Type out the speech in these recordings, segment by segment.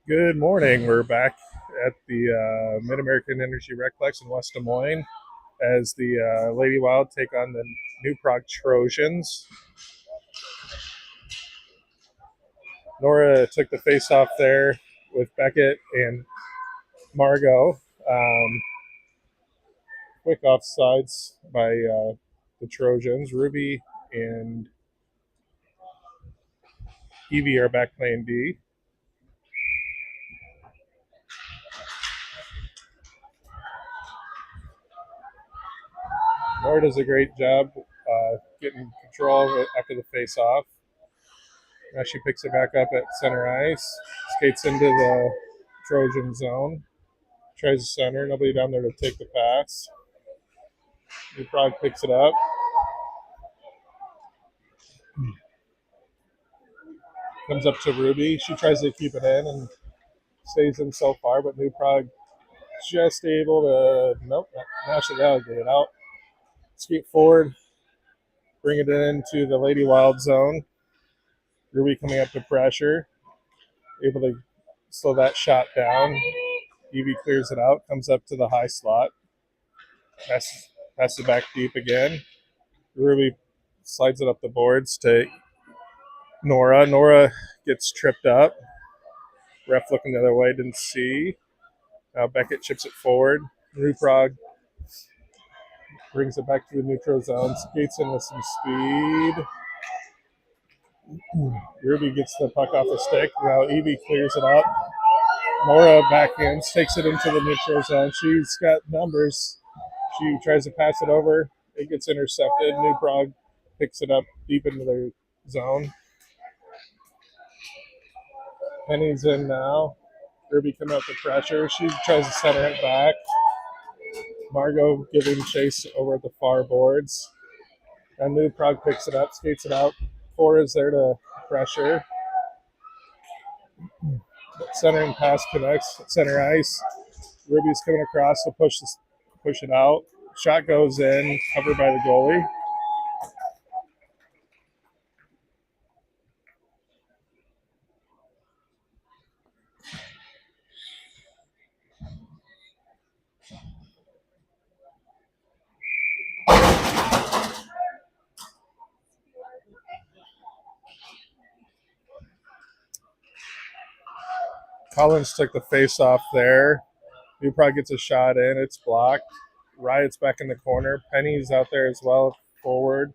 Good morning. We're back at the MidAmerican Energy Recplex in West Des Moines as the Lady Wild take on the New Prague Trojans. Nora took the face off there with Beckett and Margot. Quick offsides by the Trojans. Ruby and Evie are back playing D. Nora does a great job getting control after the face off. Now she picks it back up at center ice, skates into the Trojan zone, tries to center, nobody down there to take the pass. New Prague picks it up. Comes up to Ruby. She tries to keep it in and stays in so far, but New Prague just able to, nope, now she gotta get it out. Skate forward, bring it into the Lady Wild zone. Ruby coming up to pressure, able to slow that shot down. Evie clears it out, comes up to the high slot, passes it back deep again. Ruby slides it up the boards to Nora. Nora gets tripped up. Ref looking the other way, didn't see. Now Beckett chips it forward. New Prague brings it back to the neutral zone. Skates in with some speed. Ruby gets the puck off the stick. Now Evie clears it up. Nora backhands, takes it into the neutral zone. She's got numbers. She tries to pass it over. It gets intercepted. New Prague picks it up deep into their zone. Penny's in now. Ruby coming up to pressure. She tries to center it back. Margot giving chase over at the far boards. And New Prague picks it up, skates it out. Cora's there to pressure. Centering pass connects at center ice. Ruby's coming across to push it out. Shot goes in, covered by the goalie. Collins took the face off there. New Prague gets a shot in. It's blocked. Riot's back in the corner. Penny's out there as well, forward.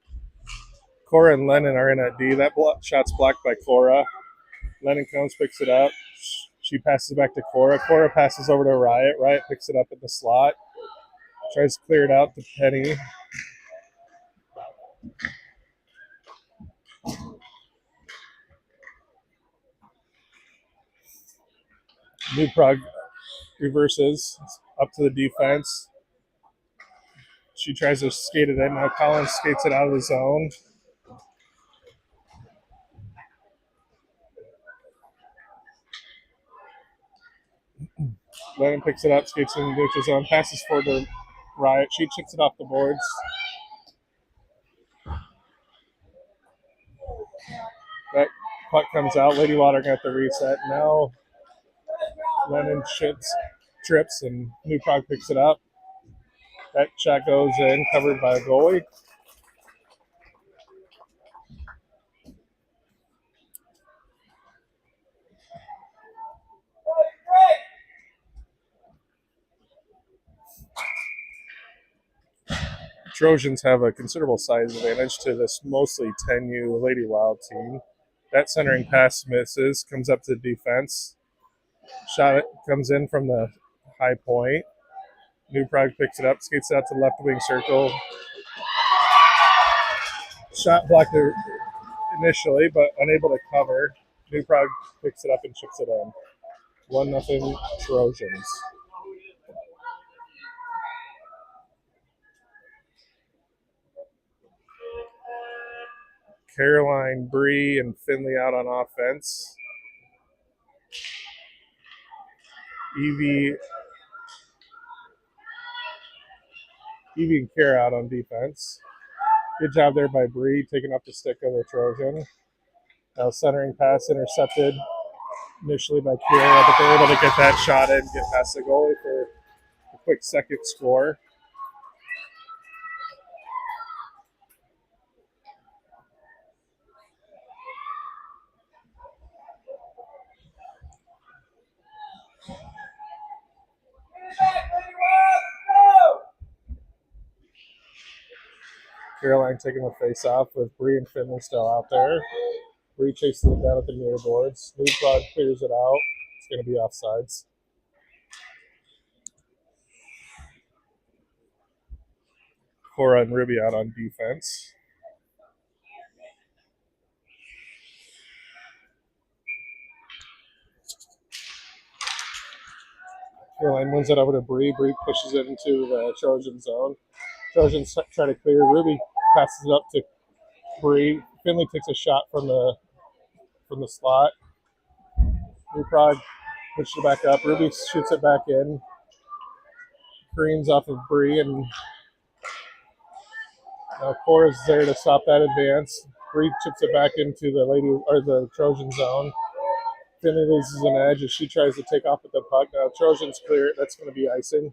Cora and Lennon are in at D. That shot's blocked by Cora. Lennon comes, picks it up. She passes back to Cora. Cora passes over to Riot. Riot picks it up at the slot. Tries to clear it out to Penny. New Prague reverses up to the defense. She tries to skate it in. Now Collins skates it out of the zone. Lennon picks it up, skates in the neutral zone, passes forward to Riot. She chips it off the boards. That puck comes out. Lady Water got the reset. Now Lennon trips, and New Prague picks it up. That shot goes in, covered by a goalie. Trojans have a considerable size advantage to this mostly 10U Lady Wild team. That centering pass misses, comes up to the defense. Shot comes in from the high point. New Prague picks it up, skates out to the left wing circle. Shot blocked initially, but unable to cover. New Prague picks it up and chips it in. 1-0 Trojans. Caroline, Bree, and Finley out on offense. Evie and Kara out on defense. Good job there by Bree, taking up the stick of the Trojan. Now centering pass intercepted. initially by Kira, but they're able to get that shot in, get past the goalie for a quick second score. Caroline taking the face off with Bree and Finley still out there. Bree chases it down at the near boards. New Prague clears it out. It's going to be offsides. Cora and Ruby out on defense. Caroline wins it over to Bree. Bree pushes it into the Trojan zone. Trojans try to clear. Ruby passes it up to Bree. Finley takes a shot from the slot. New Prague pushes it back up. Ruby shoots it back in. Greens off of Bree, and now Cora's there to stop that advance. Bree chips it back into the Trojan zone. Finley loses an edge as she tries to take off with the puck. Now Trojans clear it. That's going to be icing.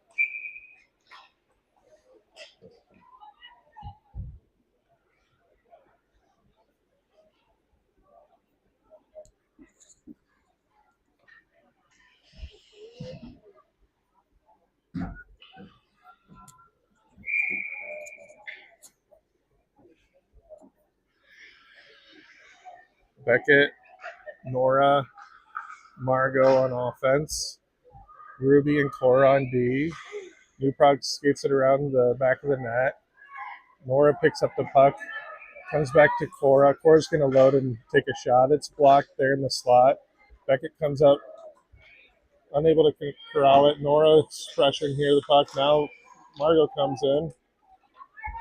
Beckett, Nora, Margot on offense. Ruby and Cora on D. New Prague skates it around the back of the net. Nora picks up the puck, comes back to Cora. Cora's going to load and take a shot. It's blocked there in the slot. Beckett comes up, unable to corral it. Nora's pressuring here the puck. Now Margot comes in,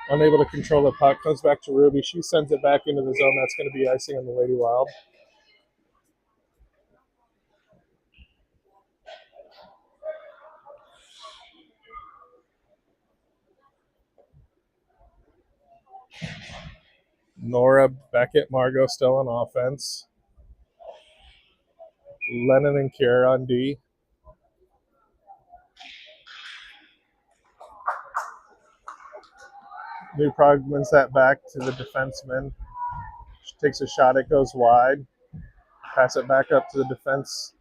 unable to control the puck. Comes back to Ruby. She sends it back into the zone. That's going to be icing on the Lady Wild. Nora, Beckett, Margot still on offense. Lennon and Kiera on D. New Prague wins that back to the defenseman. She takes a shot. It goes wide. Pass it back up to the defense.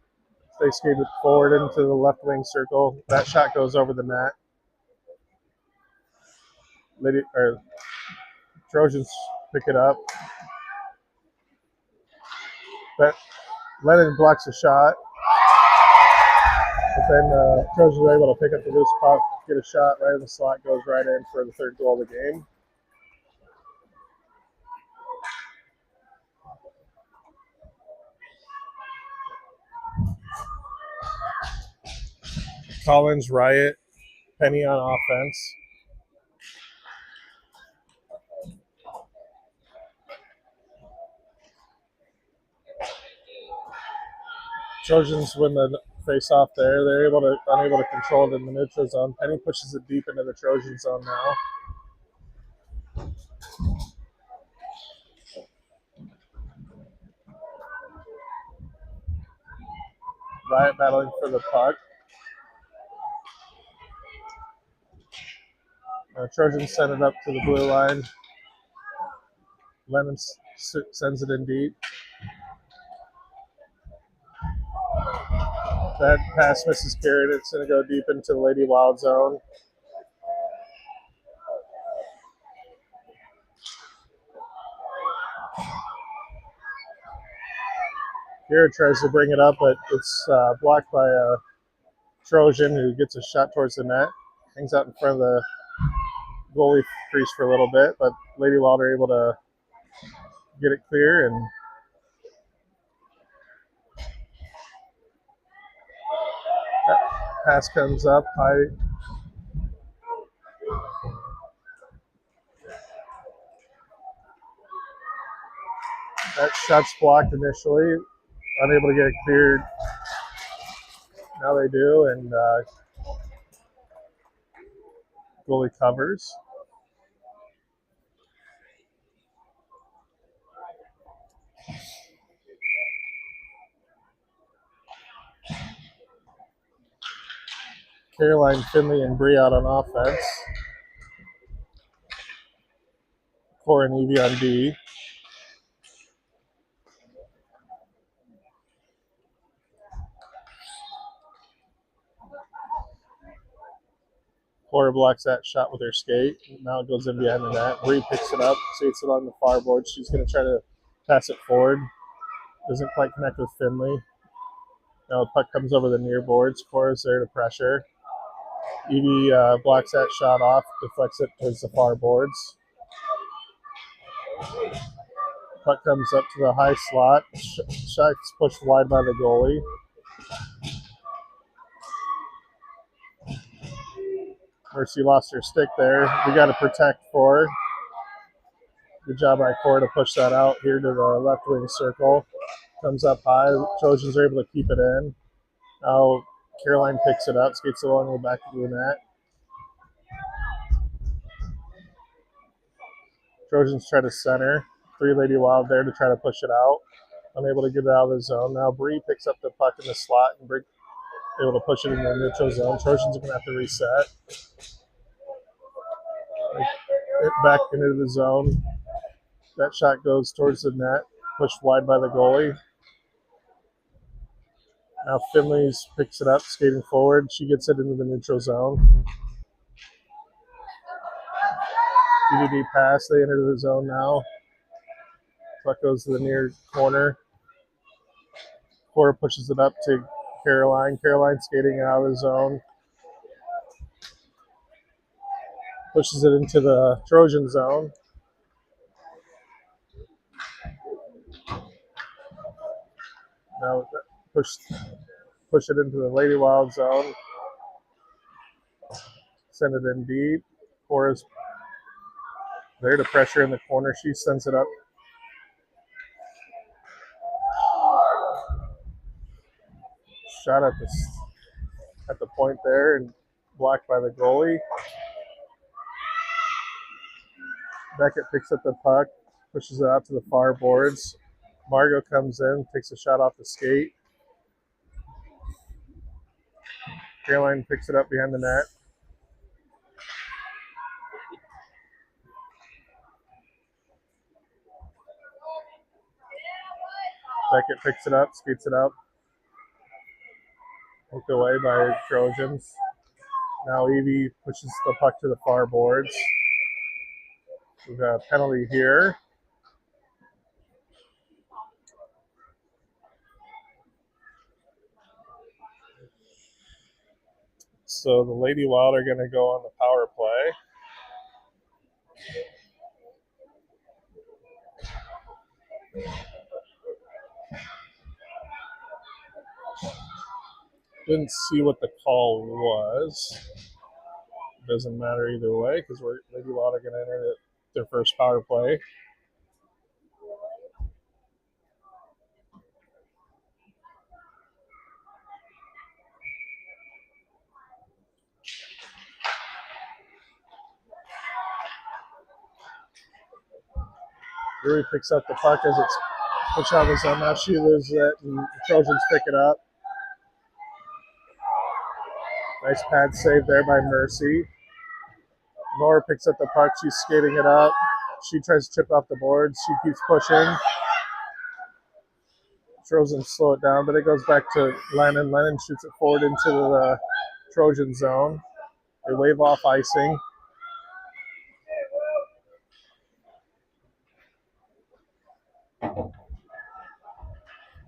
They skate it forward into the left wing circle. That shot goes over the net. Trojans pick it up. But Lennon blocks a shot. But then Trojans are able to pick up the loose puck, get a shot right in the slot, goes right in for the third goal of the game. Collins, Riot, Penny on offense. Trojans win the face-off there. They're unable to control it in the neutral zone. Penny pushes it deep into the Trojan zone now. Riot battling for the puck. Trojans send it up to the blue line. Lennon sends it in deep. That pass misses carried. It's going to go deep into the Lady Wild zone. Garrett tries to bring it up, but it's blocked by a Trojan who gets a shot towards the net. Hangs out in front of the goalie crease for a little bit, but Lady Wild are able to get it clear, and that pass comes up high. That shot's blocked initially, unable to get it cleared. Now they do, and goalie covers. Caroline, Finley, and Bree out on offense. Cora and Evie on D. Cora blocks that shot with her skate. Now it goes in behind the net. Bree picks it up, skates it on the far board. She's going to try to pass it forward. Doesn't quite connect with Finley. Now the puck comes over the near boards. Cora's there to pressure. Evie blocks that shot off, deflects it towards the far boards. Puck comes up to the high slot. Shot's pushed wide by the goalie. Mercy lost her stick there. We got to protect for her. Good job by Cora to push that out here to the left wing circle. Comes up high. Trojans are able to keep it in. Now Caroline picks it up, skates along the back of the net. Trojans try to center. Three Lady Wild there to try to push it out. Unable to get it out of the zone. Now Bree picks up the puck in the slot and able to push it in the neutral zone. Trojans are going to have to reset. It back into the zone. That shot goes towards the net, pushed wide by the goalie. Now Finley's picks it up, skating forward. She gets it into the neutral zone. EDD pass. They enter the zone now. Puck goes to the near corner. Cora pushes it up to Caroline. Caroline skating out of the zone. Pushes it into the Trojan zone. Now push it into the Lady Wild zone. Send it in deep. Cora's there to pressure in the corner. She sends it up. Shot at the point there and blocked by the goalie. Beckett picks up the puck, pushes it out to the far boards. Margot comes in, takes a shot off the skate. Caroline picks it up behind the net. Beckett picks it up, skates it up. Hooked away by Trojans. Now Evie pushes the puck to the far boards. We've got a penalty here. So the Lady Wild are going to go on the power play. Didn't see what the call was. Doesn't matter either way because Lady Wild are going to enter their first power play. Rui picks up the puck as it's pushed out of the zone. Now she loses it, and the Trojans pick it up. Nice pad save there by Mercy. Nora picks up the puck. She's skating it up. She tries to chip off the boards. She keeps pushing. Trojans slow it down, but it goes back to Lennon. Lennon shoots it forward into the Trojan zone. They wave off icing.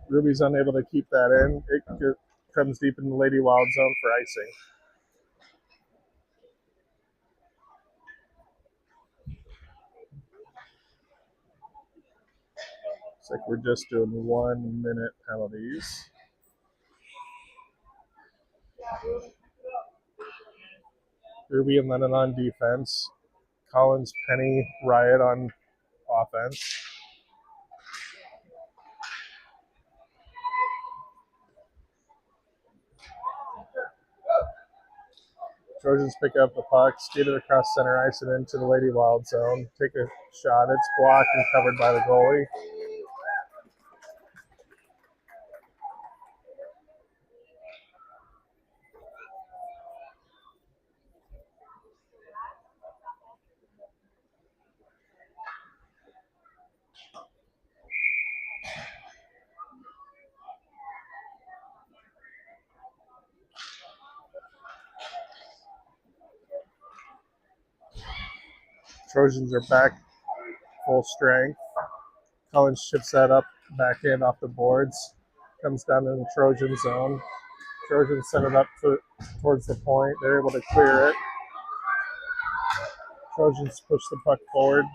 Ruby's unable to keep that in. It comes deep in the Lady Wild zone for icing. Looks like we're just doing 1 minute penalties. Ruby and Lennon on defense. Collins, Penny, Riot on offense. Trojans pick up the puck, skate it across center ice and into the Lady Wild zone. Take a shot. It's blocked and covered by the goalie. Trojans are back full strength. Collins chips that up, backhand off the boards. Comes down in the Trojan zone. Trojans send it up towards the point. They're able to clear it. Trojans push the puck forward.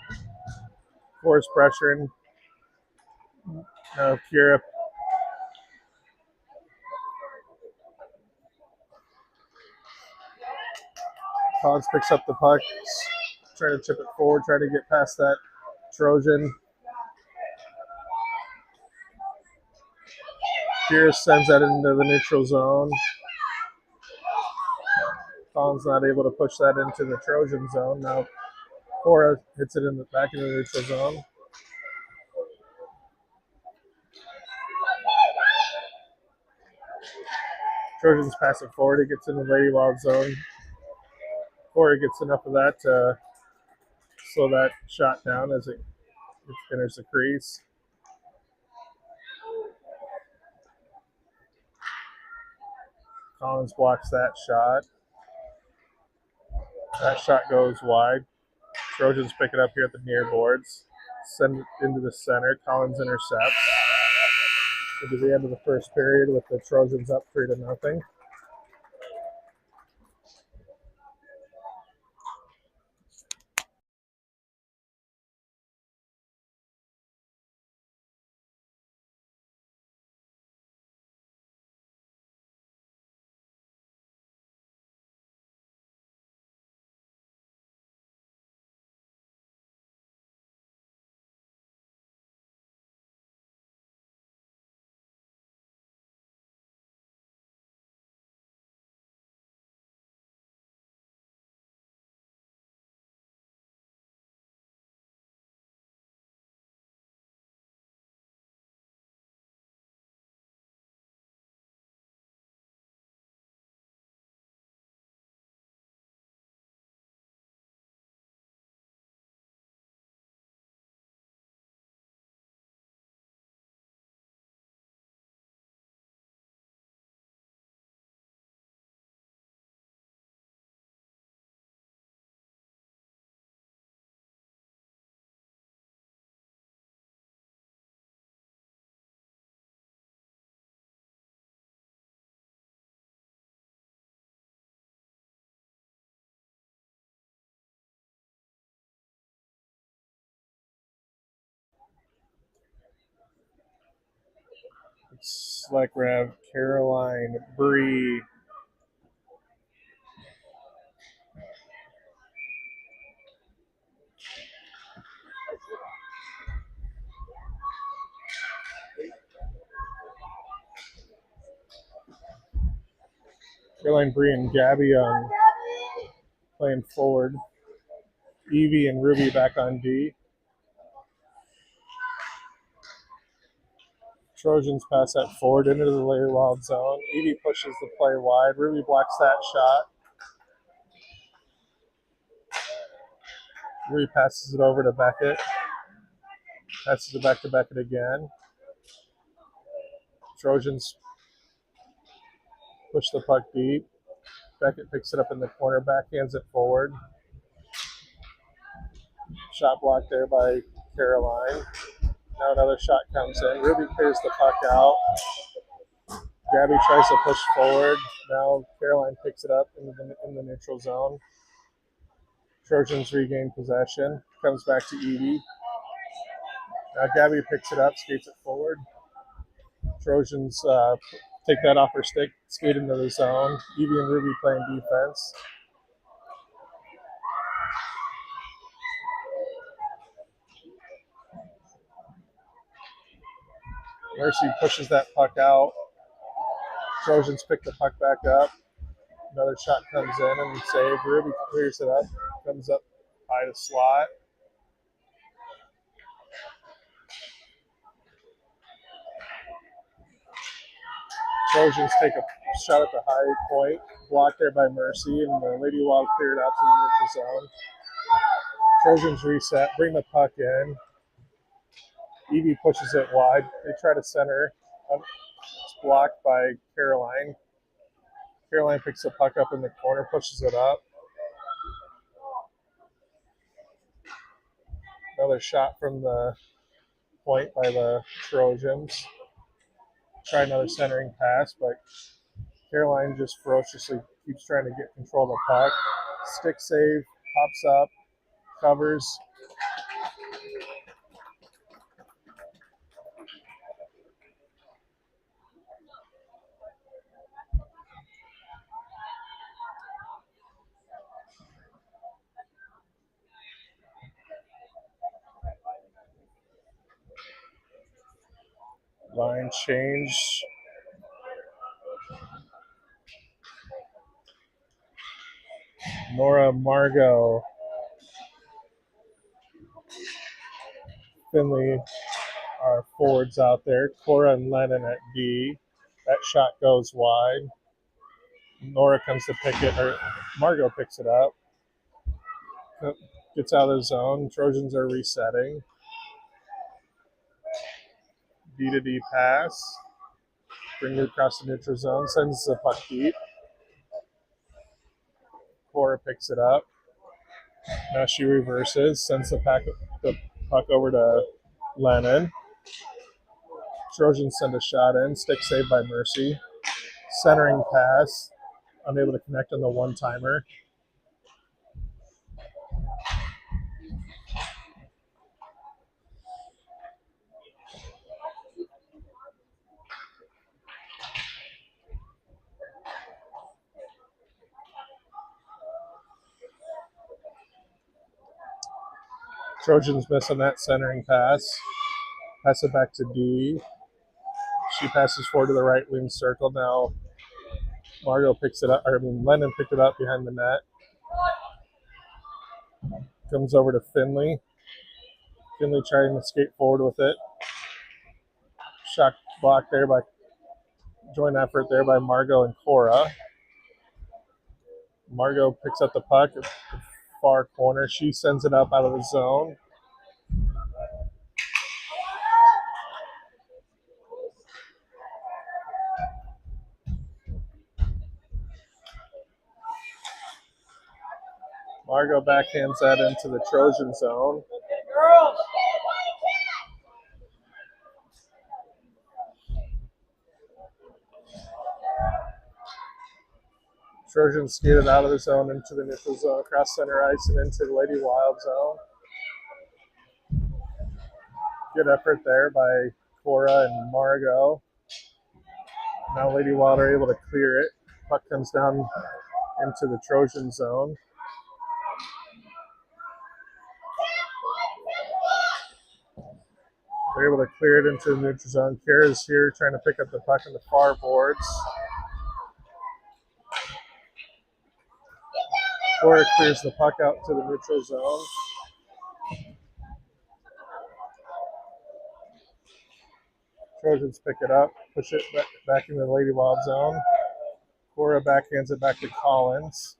Force pressuring. Now Kira. Collins picks up the puck. Trying to chip it forward. Trying to get past that Trojan. Kira sends that into the neutral zone. Collins not able to push that into the Trojan zone. Now Cora hits it in the back of the neutral zone. Trojans pass it forward. It gets in the Lady Wild zone. Cora gets enough of that to slow that shot down as it enters the crease. Collins blocks that shot. That shot goes wide. Trojans pick it up here at the near boards. Send it into the center. Collins intercepts. Into the end of the first period with the Trojans up 3-0. Looks like we have Caroline, Bree, and Gabby on playing forward. Evie and Ruby back on D. Trojans pass that forward into the Lady Wild zone. Evie pushes the play wide. Ruby blocks that shot. Ruby passes it over to Beckett. Passes it back to Beckett again. Trojans push the puck deep. Beckett picks it up in the corner, backhands it forward. Shot blocked there by Caroline. Now another shot comes in. Ruby clears the puck out. Gabby tries to push forward. Now Caroline picks it up in the neutral zone. Trojans regain possession. Comes back to Edie. Now Gabby picks it up, skates it forward. Trojans take that off her stick, skate into the zone. Evie and Ruby playing defense. Mercy pushes that puck out. Trojans pick the puck back up. Another shot comes in and save. Ruby clears it up. Comes up high to slot. Trojans take a shot at the high point. Blocked there by Mercy, and the Lady Wild cleared out to the neutral zone. Trojans reset, bring the puck in. Evie pushes it wide. They try to center. It's blocked by Caroline. Caroline picks the puck up in the corner, pushes it up. Another shot from the point by the Trojans. Try another centering pass, but Caroline just ferociously keeps trying to get control of the puck. Stick save, pops up, covers. Line change. Nora Margot. Finley are forwards out there. Cora and Lennon at D. That shot goes wide. Nora comes to pick it, or Margot picks it up. Gets out of the zone. Trojans are resetting. D to D pass. Bring it across the neutral zone. Sends the puck deep. Cora picks it up. Now she reverses. Sends the puck over to Lennon. Trojans send a shot in. Stick saved by Mercy. Centering pass. Unable to connect on the one-timer. Trojans miss on that centering pass. Pass it back to D. She passes forward to the right wing circle. Now Margot picks it up, Lennon picked it up behind the net. Comes over to Finley. Finley trying to skate forward with it. Shot blocked there by joint effort there by Margot and Cora. Margot picks up the puck at the far corner. She sends it up out of the zone. Margot backhands that into the Trojan zone. Trojans skated out of the zone into the neutral zone, across center ice, and into the Lady Wild zone. Good effort there by Cora and Margot. Now Lady Wild are able to clear it. Puck comes down into the Trojan zone. They're able to clear it into the neutral zone. Kara's here trying to pick up the puck in the far boards. Cora clears the puck out to the neutral zone. Trojans pick it up, push it back into the Lady Wild zone. Cora backhands it back to Collins.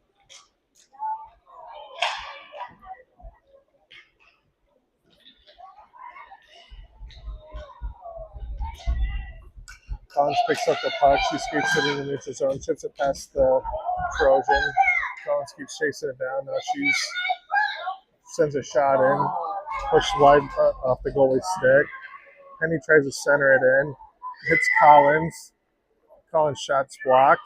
Collins picks up the puck. She skates it in the neutral zone, chips it past the Trojan. Collins keeps chasing it down. Now she sends a shot in, pushed wide off the goalie's stick. Penny tries to center it in, hits Collins. Collins' shot's blocked.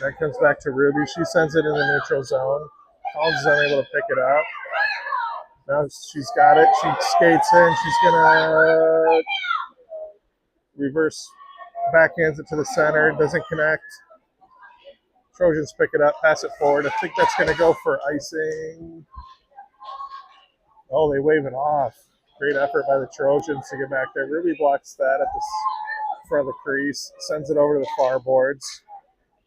That comes back to Ruby. She sends it in the neutral zone. Collins is unable to pick it up. Now she's got it. She skates in. She's going to reverse, backhands it to the center. Doesn't connect. Trojans pick it up, pass it forward. I think that's going to go for icing. Oh, they wave it off. Great effort by the Trojans to get back there. Ruby blocks that at the front of the crease, sends it over to the far boards.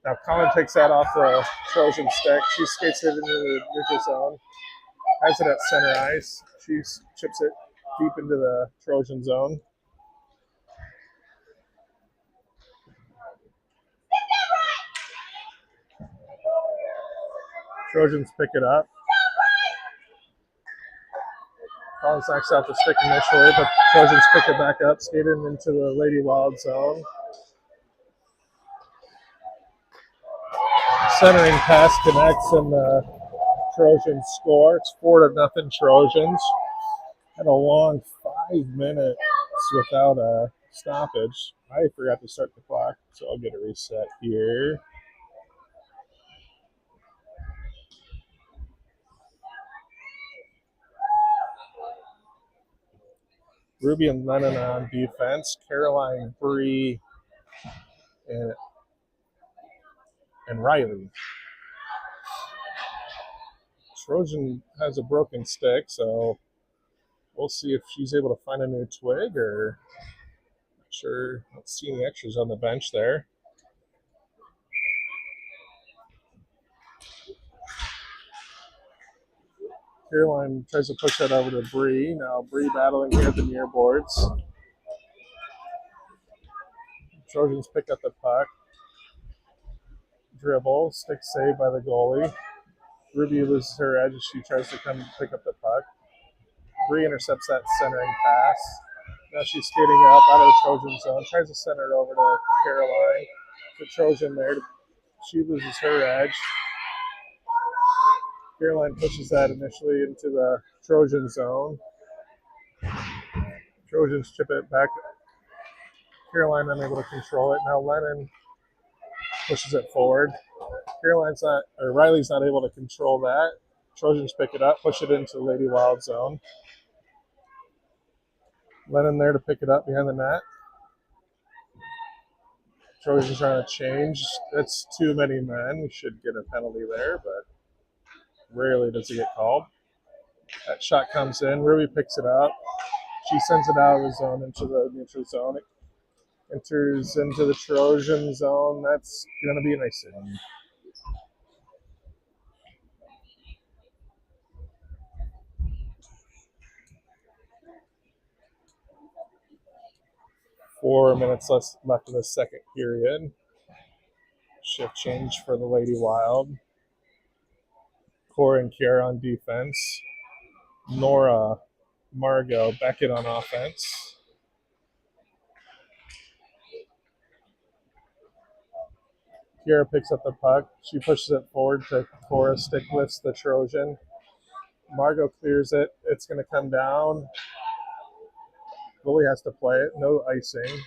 Now Colin takes that off the Trojan stick. She skates it into the neutral zone. Has it at center ice. She chips it deep into the Trojan zone. Trojans pick it up. Collins knocks out the stick initially, but Trojans pick it back up, skating into the Lady Wild zone. Centering pass connects and the Trojans score. It's 4-0 Trojans. Had a long 5 minutes without a stoppage. I forgot to start the clock, so I'll get a reset here. Ruby and Lennon on defense. Caroline, Bree, and Riley. Trojan has a broken stick, so we'll see if she's able to find a new twig, or not sure. I don't see any extras on the bench there. Caroline tries to push that over to Bree. Now Bree battling here at the near boards. Trojans pick up the puck. Dribble, stick saved by the goalie. Ruby loses her edge as she tries to come pick up the puck. Bree intercepts that centering pass. Now she's skating up out of the Trojan zone. Tries to center it over to Caroline. The Trojan there. She loses her edge. Caroline pushes that initially into the Trojan zone. Trojans chip it back. Caroline unable to control it. Now Lennon pushes it forward. Riley's not able to control that. Trojans pick it up, push it into the Lady Wild zone. Lennon there to pick it up behind the net. Trojans trying to change. That's too many men. We should get a penalty there, but rarely does it get called. That shot comes in. Ruby picks it up. She sends it out of the zone into the neutral zone. It enters into the Trojan zone. That's going to be an icing. Four minutes left in the second period. Shift change for the Lady Wild. Cora and Kiara on defense. Nora, Margot, Beckett on offense. Kiara picks up the puck. She pushes it forward to Cora. Stick lifts the Trojan. Margot clears it. It's going to come down. Goalie has to play it. No icing.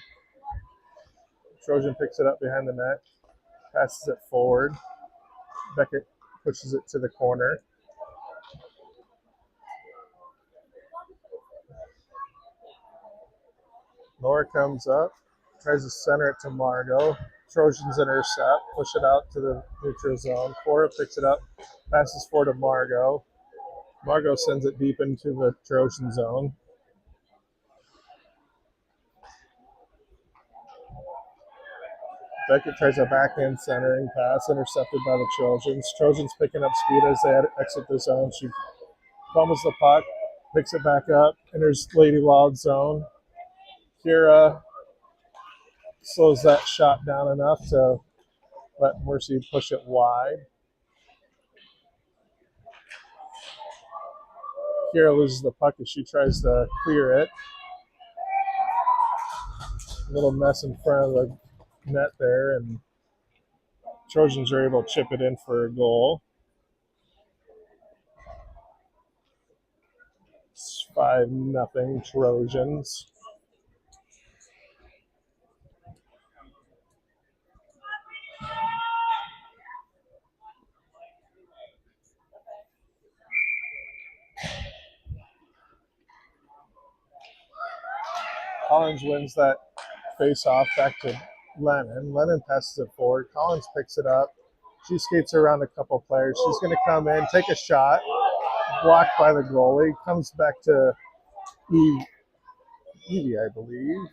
Trojan picks it up behind the net. Passes it forward. Beckett pushes it to the corner. Nora comes up. Tries to center it to Margot. Trojans intercept. Push it out to the neutral zone. Cora picks it up. Passes forward to Margot. Margot sends it deep into the Trojan zone. Beckett tries a backhand centering pass, intercepted by the Trojans. Trojans picking up speed as they exit the zone. She fumbles the puck, picks it back up, enters Lady Wild zone. Kira slows that shot down enough to let Mercy push it wide. Kira loses the puck as she tries to clear it. A little mess in front of the net there, and Trojans are able to chip it in for a goal. It's 5-0 Trojans. Collins wins that face-off back to Lennon. Lennon passes it forward. Collins picks it up. She skates around a couple players. She's going to come in, take a shot, blocked by the goalie. Comes back to Evie, I believe.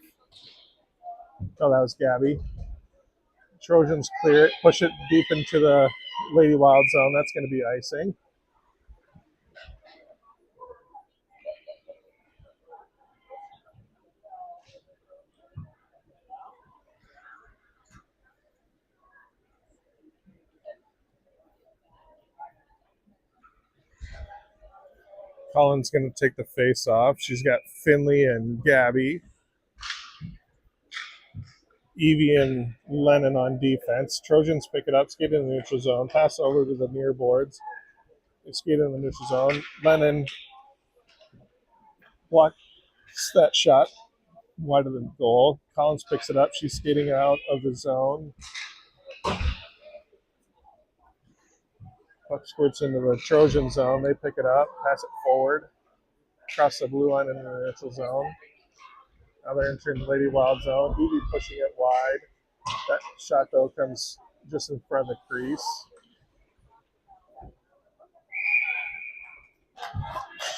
Oh, that was Gabby. Trojans clear it, push it deep into the Lady Wild zone. That's going to be icing. Collins going to take the face off. She's got Finley and Gabby. Evie and Lennon on defense. Trojans pick it up, skate in the neutral zone, pass over to the near boards. They skate in the neutral zone. Lennon blocks that shot wide of the goal. Collins picks it up. She's skating out of the zone. Puck squirts into the Trojan zone. They pick it up, pass it forward, across the blue line into the neutral zone. Now they're entering the Lady Wild zone. Evie pushing it wide. That shot, though, comes just in front of the crease.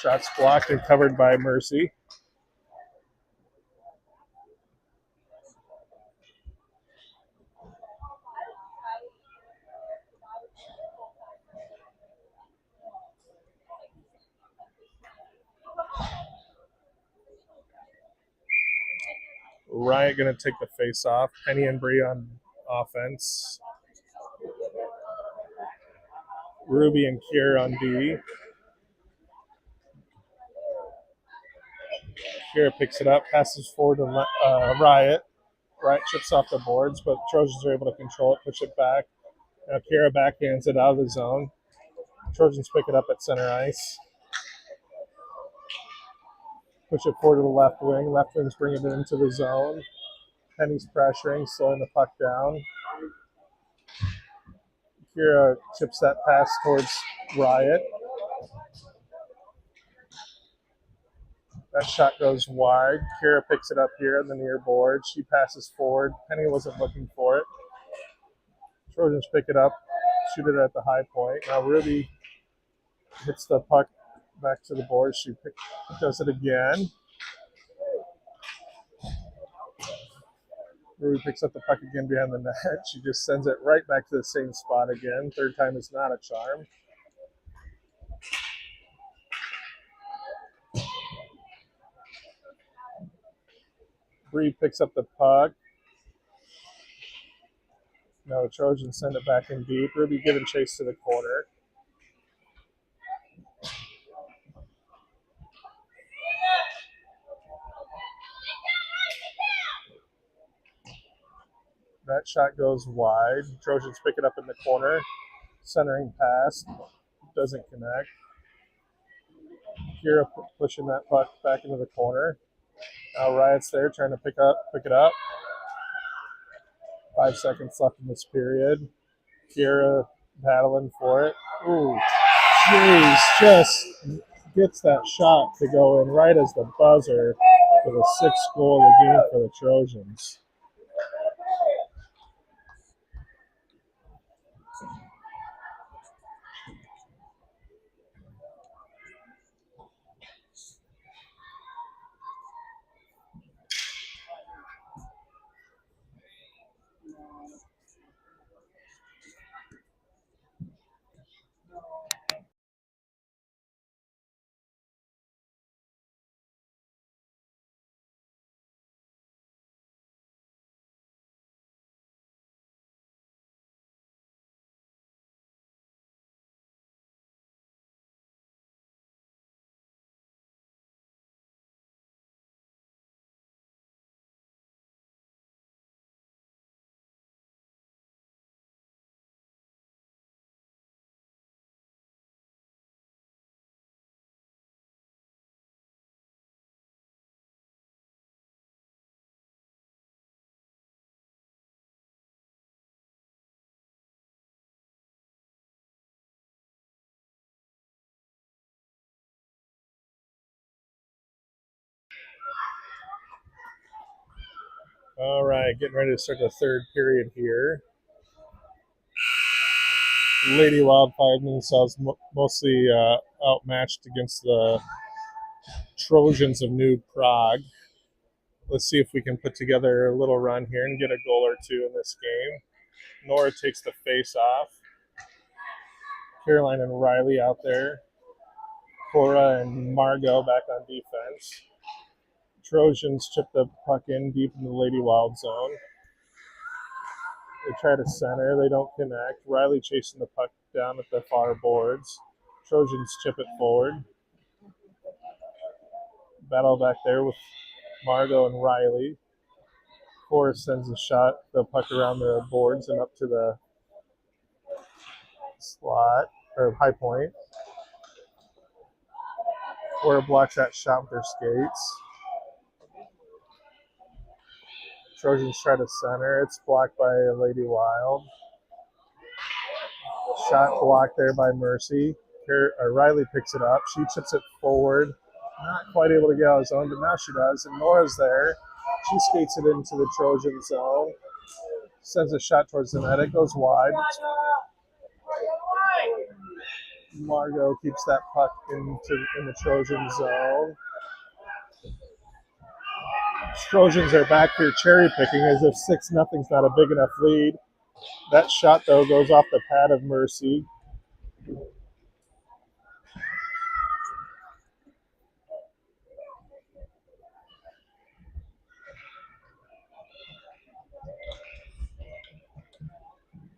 Shots blocked and covered by Mercy. Riot going to take the face off. Penny and Bree on offense. Ruby and Kier on D. Kier picks it up, passes forward to Riot. Riot chips off the boards, but Trojans are able to control it, push it back. Now Kira backhands it out of the zone. Trojans pick it up at center ice. Push it forward to the left wing. Left wing's bringing it into the zone. Penny's pressuring, slowing the puck down. Kira chips that pass towards Riot. That shot goes wide. Kira picks it up here in the near board. She passes forward. Penny wasn't looking for it. Trojans pick it up, shoot it at the high point. Now Ruby hits the puck back to the board. She does it again. Ruby picks up the puck again behind the net. She just sends it right back to the same spot again. Third time is not a charm. Bree picks up the puck. Now the Trojans send it back in deep. Ruby giving chase to the corner. That shot goes wide. Trojans pick it up in the corner. Centering pass. Doesn't connect. Kira pushing that puck back into the corner. Now Riot's there trying to pick it up. 5 seconds left in this period. Kira battling for it. Ooh, jeez, just gets that shot to go in right as the buzzer for the 6th goal of the game for the Trojans. All right, getting ready to start the 3rd period here. Lady Wild find themselves mostly outmatched against the Trojans of New Prague. Let's see if we can put together a little run here and get a goal or two in this game. Nora takes the face off. Caroline and Riley out there. Cora and Margot back on defense. Trojans chip the puck in deep in the Lady Wild zone. They try to center. They don't connect. Riley chasing the puck down at the far boards. Trojans chip it forward. Battle back there with Margot and Riley. Cora sends a shot, the puck around the boards and up to the slot, or high point. Cora blocks that shot with their skates. Trojans try to center. It's blocked by Lady Wild. Shot blocked there by Mercy. Riley picks it up. She chips it forward. Not quite able to get out of zone, but now she does. And Nora's there. She skates it into the Trojan zone. Sends a shot towards the net. It goes wide. Margot keeps that puck in the Trojan zone. Trojans are back here cherry picking as if 6-0's not a big enough lead. That shot, though, goes off the pad of Mercy.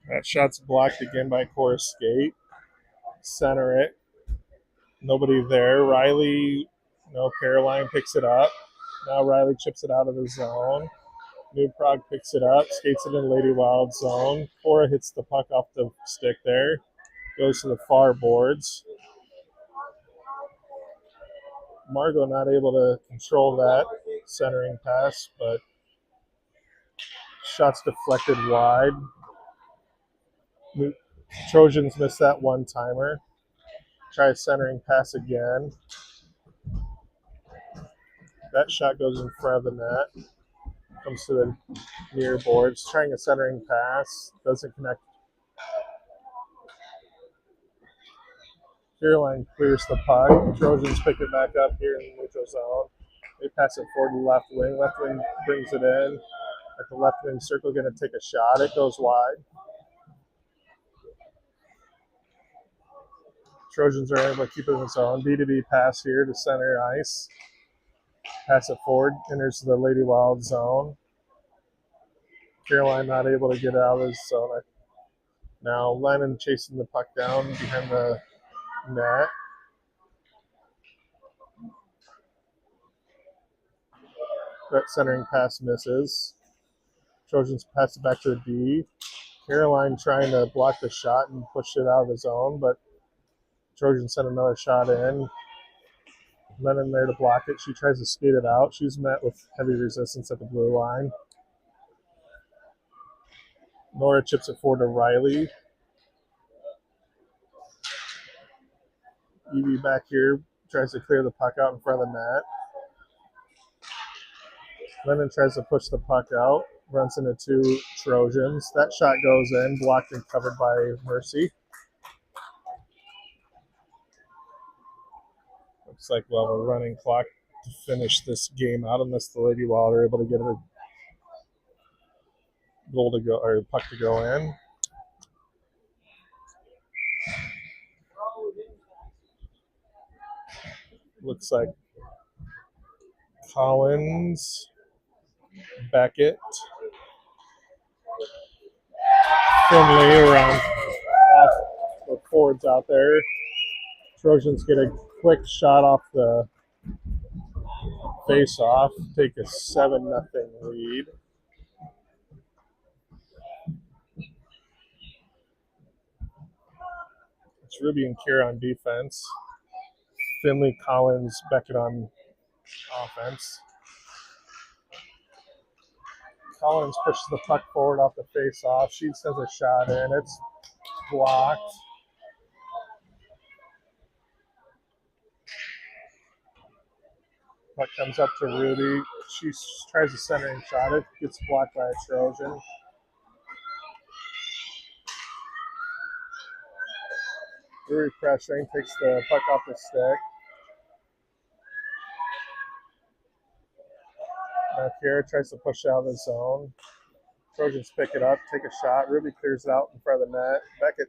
That shot's blocked again by Cora Skate. Center it. Nobody there. Riley, no, Caroline picks it up. Now Riley chips it out of the zone. New Prague picks it up, skates it in Lady Wild zone. Cora hits the puck off the stick there. Goes to the far boards. Margot not able to control that centering pass, but shots deflected wide. Trojans miss that one-timer. Try a centering pass again. That shot goes in front of the net. Comes to the near boards. Trying a centering pass. Doesn't connect. Caroline clears the puck. Trojans pick it back up here in the neutral zone. They pass it forward to the left wing. Left wing brings it in. At the left wing circle, going to take a shot. It goes wide. Trojans are able to keep it in the zone. B2B pass here to center ice. Pass it forward. Enters the Lady Wild zone. Caroline not able to get out of his zone. Now Lennon chasing the puck down behind the net. That centering pass misses. Trojans pass it back to the D. Caroline trying to block the shot and push it out of the zone, but Trojans send another shot in. Lennon there to block it. She tries to skate it out. She's met with heavy resistance at the blue line. Nora chips it forward to Riley. Evie back here tries to clear the puck out in front of the net. Lennon tries to push the puck out. Runs into two Trojans. That shot goes in, blocked and covered by Mercy. Looks like we'll have a running clock to finish this game out unless the Lady Wild are able to get a goal to go or puck to go in. Looks like Collins, Beckett, Finley around off the forwards out there. Trojans get a quick shot off the face-off, take a 7-0 lead. It's Ruby and Kira on defense. Finley, Collins, Beckett on offense. Collins pushes the puck forward off the face-off. She sends a shot in. It's blocked. Puck comes up to Ruby. She tries a centering shot. It gets blocked by a Trojan. Ruby pressuring, takes the puck off the stick. Kira tries to push out of the zone. Trojans pick it up, take a shot. Ruby clears it out in front of the net. Beckett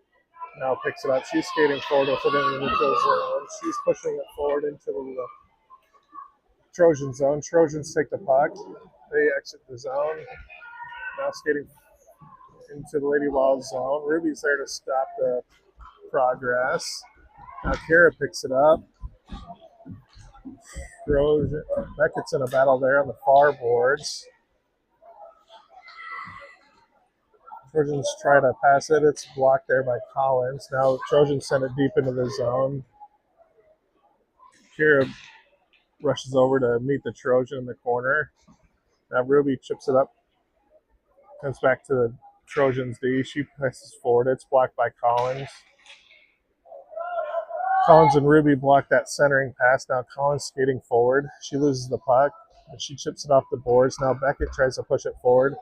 now picks it up. She's skating forward with it in the neutral zone. She's pushing it forward into the Trojan zone. Trojans take the puck. They exit the zone. Now skating into the Lady Wild zone. Ruby's there to stop the progress. Now Kira picks it up. Beckett's in a battle there on the far boards. Trojans try to pass it. It's blocked there by Collins. Now Trojans send it deep into the zone. Kira rushes over to meet the Trojan in the corner. Now Ruby chips it up, comes back to the Trojans D. She passes forward. It's blocked by Collins. Collins and Ruby block that centering pass. Now Collins skating forward. She loses the puck, and she chips it off the boards. Now Beckett tries to push it forward.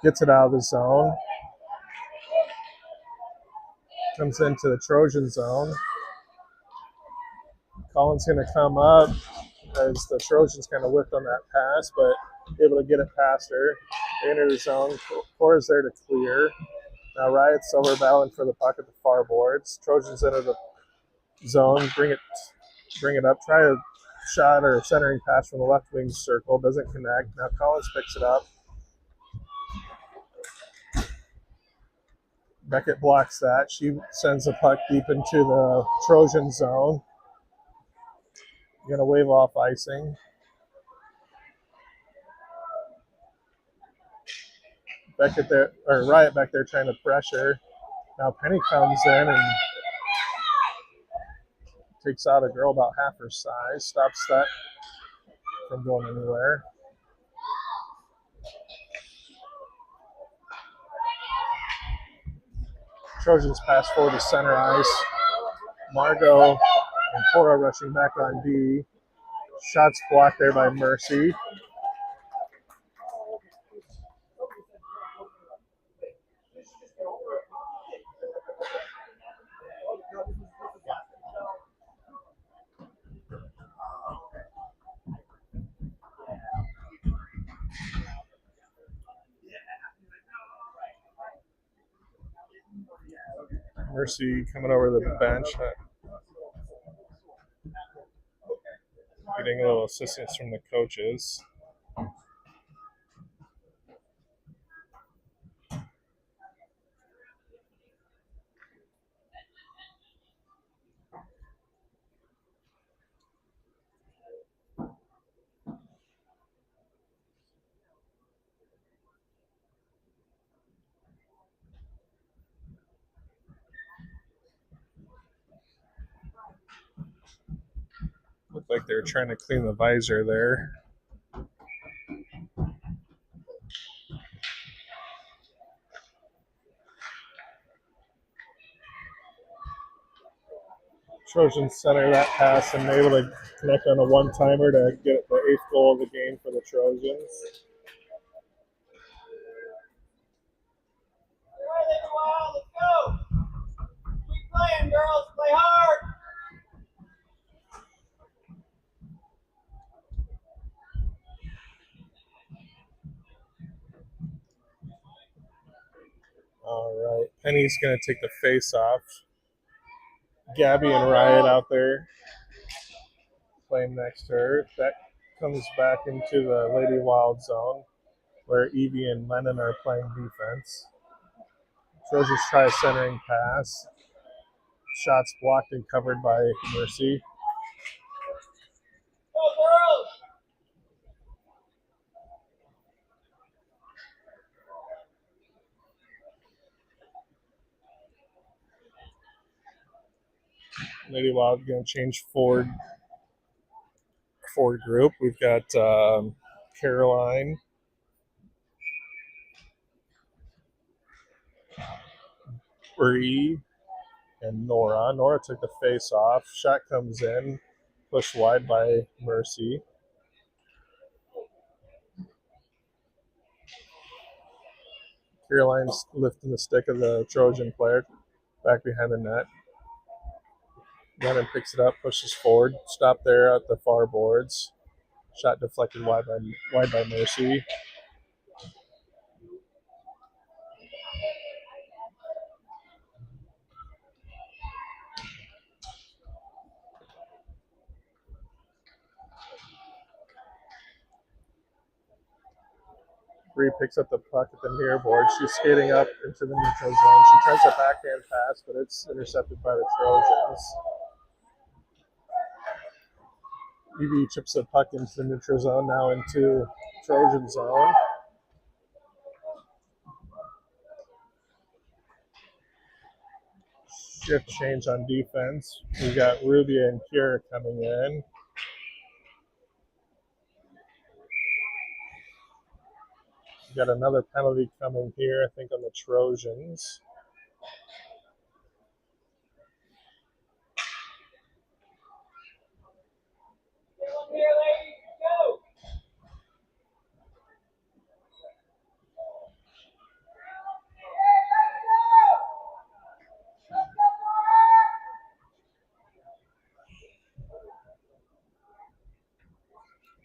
Gets it out of the zone. Comes into the Trojan zone. Collins going to come up as the Trojans kind of whipped on that pass, but able to get it past her. They enter the zone. Cora's there to clear. Now Riot's over battling for the puck at the far boards. Trojans enter the zone, bring it up, try a shot or a centering pass from the left wing circle, doesn't connect. Now Collins picks it up. Beckett blocks that. She sends the puck deep into the Trojan zone. Going to wave off icing. Beckett there, or Riot back there trying to pressure. Now Penny comes in and takes out a girl about half her size, stops that from going anywhere. Trojans pass forward to center ice. Margot and Cora rushing back on D. Shots blocked there by Mercy. Mercy coming over the bench, getting a little assistance from the coaches. Looked like they were trying to clean the visor there. Trojans center that pass and able to connect on a one-timer to get the 8th goal of the game for the Trojans. Let's go! Keep playing, girls. Play hard. All right, Penny's going to take the face off. Gabby and Riot out there playing next to her. That comes back into the Lady Wild zone where Evie and Lennon are playing defense. Trojans try a centering pass. Shots blocked and covered by Mercy. Go, girls. Lady Wild going to change forward group. We've got Caroline, Bree, and Nora. Nora took the face off. Shot comes in, pushed wide by Mercy. Caroline's lifting the stick of the Trojan player back behind the net. Lennon picks it up, pushes forward. Stop there at the far boards. Shot deflected wide by Mercy. Bree picks up the puck at the near board. She's skating up into the neutral zone. She tries a backhand pass, but it's intercepted by the Trojans. Evie chips the puck into the neutral zone, now into Trojan zone. Shift change on defense. We got Ruby and Kira coming in. We got another penalty coming here, I think, on the Trojans. Here, ladies, go.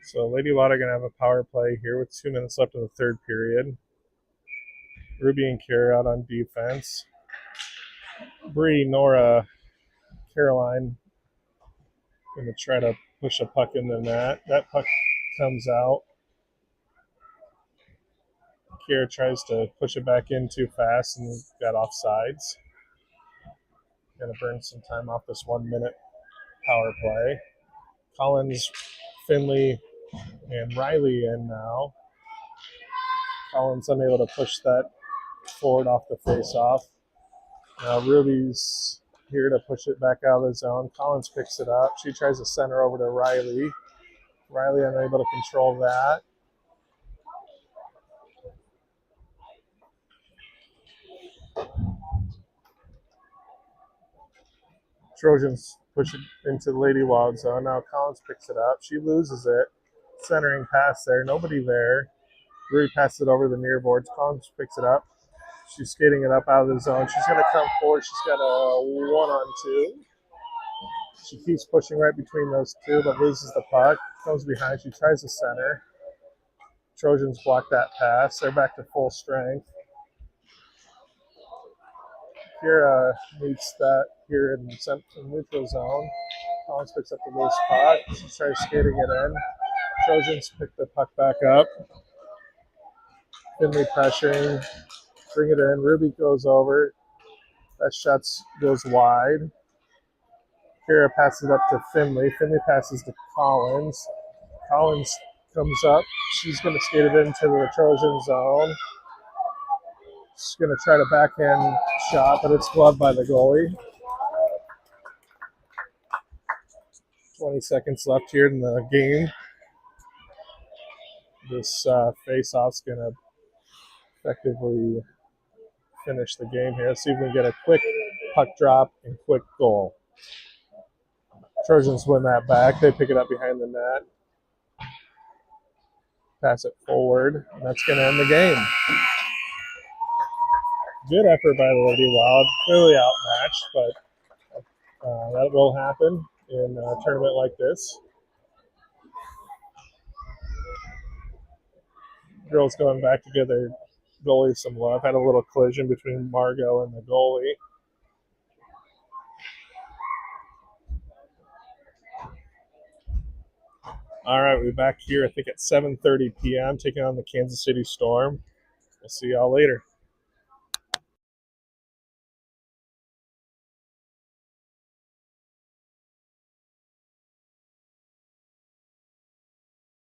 So Lady Lot are going to have a power play here with 2 minutes left in the third period. Ruby and Kira out on defense. Bree, Nora, Caroline going to try to push a puck in the net. That puck comes out. Kira tries to push it back in too fast and got offsides. Going to burn some time off this 1 minute power play. Collins, Finley, and Riley in now. Collins unable to push that forward off the face-off. Now Ruby's here to push it back out of the zone. Collins picks it up. She tries to center over to Riley. Riley unable to control that. Trojans push it into the Lady Wild zone. Now Collins picks it up. She loses it. Centering pass there. Nobody there. Ruby passes it over the near boards. Collins picks it up. She's skating it up out of the zone. She's going to come forward. She's got a 1-on-2. She keeps pushing right between those two, but loses the puck. Comes behind. She tries to center. Trojans block that pass. They're back to full strength. Kira meets that here in the neutral zone. Collins picks up the loose puck. She tries skating it in. Trojans pick the puck back up. Finley pressuring. Bring it in. Ruby goes over. That shot goes wide. Kira passes it up to Finley. Finley passes to Collins. Collins comes up. She's going to skate it into the Trojan zone. She's going to try to backhand shot, but it's gloved by the goalie. 20 seconds left here in the game. This face-off's going to effectively finish the game here. Let's see if we can get a quick puck drop and quick goal. Trojans win that back. They pick it up behind the net. Pass it forward, and that's going to end the game. Good effort by the Lady Wild. Clearly outmatched, but that will happen in a tournament like this. Girls going back to give their goalie some love. Had a little collision between Margot and the goalie. All right, we're back here, I think, at 7:30 p.m., taking on the Kansas City Storm. We'll see y'all later.